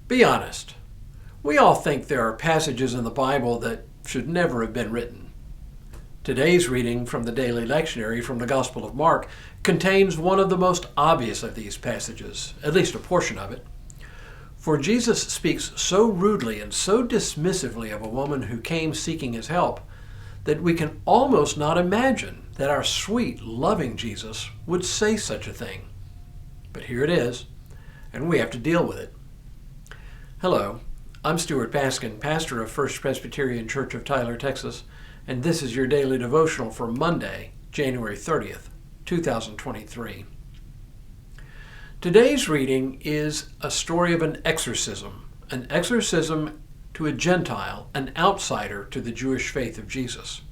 Be honest. We all think there are passages in the Bible that should never have been written. Today's reading from the Daily Lectionary from the Gospel of Mark contains one of the most obvious of these passages, at least a portion of it. For Jesus speaks so rudely and so dismissively of a woman who came seeking his help that we can almost not imagine that our sweet, loving Jesus would say such a thing. But here it is, and we have to deal with it. Hello, I'm Stuart Baskin, pastor of First Presbyterian Church of Tyler, Texas, and this is your daily devotional for Monday, January 30th, 2023. Today's reading is a story of an exorcism to a Gentile, an outsider to the Jewish faith of Jesus.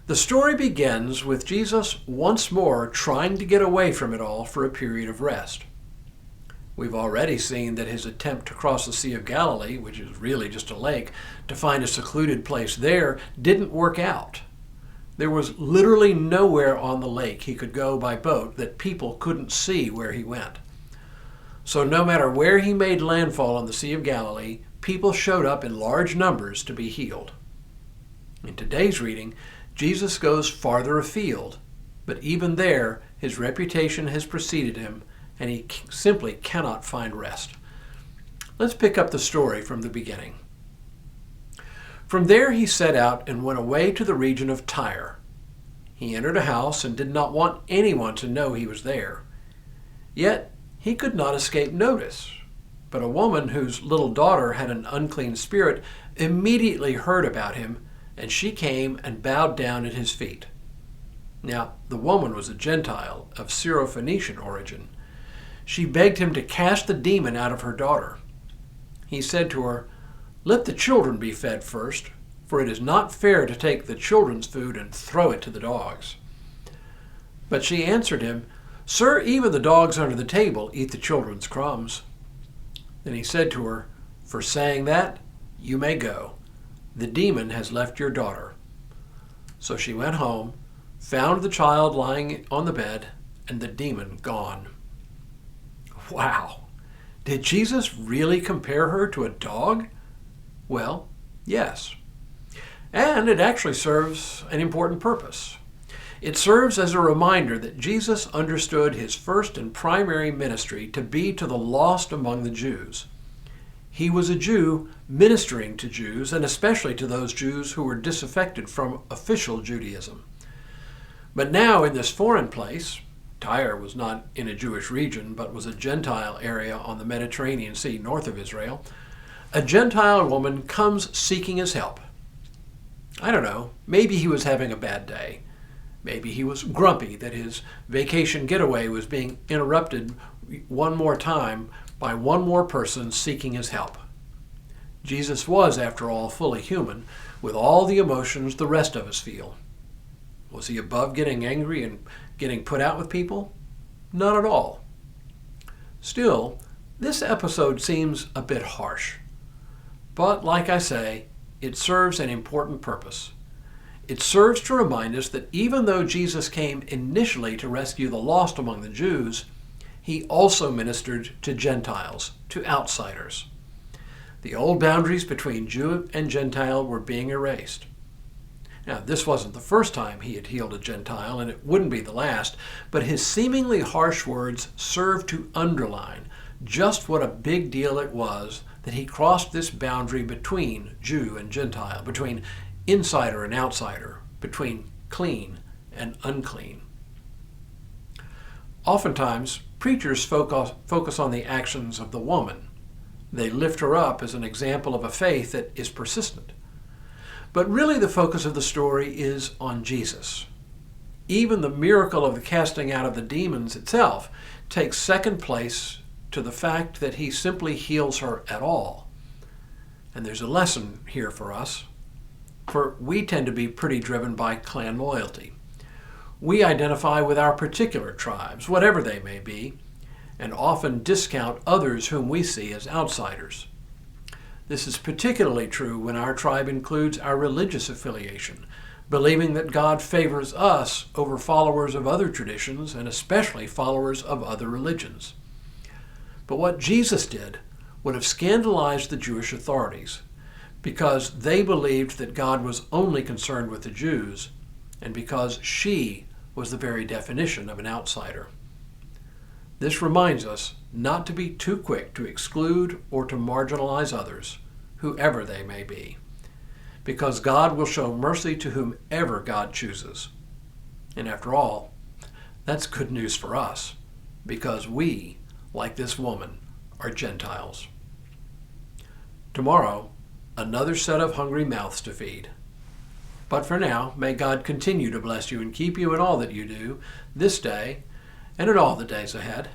The story begins with Jesus once more trying to get away from it all for a period of rest. We've already seen that his attempt to cross the Sea of Galilee, which is really just a lake, to find a secluded place there, didn't work out. There was literally nowhere on the lake he could go by boat that people couldn't see where he went. So no matter where he made landfall on the Sea of Galilee, people showed up in large numbers to be healed. In today's reading, Jesus goes farther afield, but even there, his reputation has preceded him, and he simply cannot find rest. Let's pick up the story from the beginning. From there he set out and went away to the region of Tyre. He entered a house and did not want anyone to know he was there. Yet he could not escape notice. But a woman whose little daughter had an unclean spirit immediately heard about him, and she came and bowed down at his feet. Now, the woman was a Gentile of Syrophoenician origin. She begged him to cast the demon out of her daughter. He said to her, "Let the children be fed first, for it is not fair to take the children's food and throw it to the dogs." But she answered him, "Sir, even the dogs under the table eat the children's crumbs." Then he said to her, "For saying that, you may go. The demon has left your daughter." So she went home, found the child lying on the bed, and the demon gone. Wow! Did Jesus really compare her to a dog? Well, yes. And it actually serves an important purpose. It serves as a reminder that Jesus understood his first and primary ministry to be to the lost among the Jews. He was a Jew ministering to Jews, and especially to those Jews who were disaffected from official Judaism. But now in this foreign place, Tyre was not in a Jewish region, but was a Gentile area on the Mediterranean Sea north of Israel, a Gentile woman comes seeking his help. I don't know, maybe he was having a bad day. Maybe he was grumpy that his vacation getaway was being interrupted one more time by one more person seeking his help. Jesus was, after all, fully human, with all the emotions the rest of us feel. Was he above getting angry and getting put out with people? Not at all. Still, this episode seems a bit harsh. But like I say, it serves an important purpose. It serves to remind us that even though Jesus came initially to rescue the lost among the Jews, he also ministered to Gentiles, to outsiders. The old boundaries between Jew and Gentile were being erased. Now, this wasn't the first time he had healed a Gentile, and it wouldn't be the last, but his seemingly harsh words served to underline just what a big deal it was that he crossed this boundary between Jew and Gentile, between insider and outsider, between clean and unclean. Oftentimes, preachers focus on the actions of the woman. They lift her up as an example of a faith that is persistent. But really the focus of the story is on Jesus. Even the miracle of the casting out of the demons itself takes second place to the fact that he simply heals her at all. And there's a lesson here for us, for we tend to be pretty driven by clan loyalty. We identify with our particular tribes, whatever they may be, and often discount others whom we see as outsiders. This is particularly true when our tribe includes our religious affiliation, believing that God favors us over followers of other traditions and especially followers of other religions. But what Jesus did would have scandalized the Jewish authorities because they believed that God was only concerned with the Jews and because she was the very definition of an outsider. This reminds us not to be too quick to exclude or to marginalize others, whoever they may be, because God will show mercy to whomever God chooses. And after all, that's good news for us, because we, like this woman, are Gentiles. Tomorrow, another set of hungry mouths to feed. But for now, may God continue to bless you and keep you in all that you do, this day and in all the days ahead.